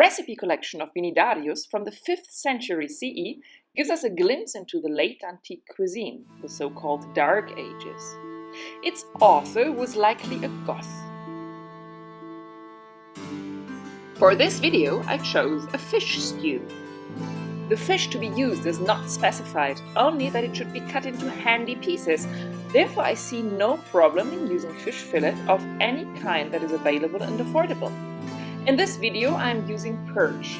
recipe collection of Vinidarius from the 5th century CE gives us a glimpse into the late antique cuisine, the so-called Dark Ages. Its author was likely a Goth. For this video, I chose a fish stew. The fish to be used is not specified, only that it should be cut into handy pieces. Therefore, I see no problem in using fish fillet of any kind that is available and affordable. In this video, I am using perch,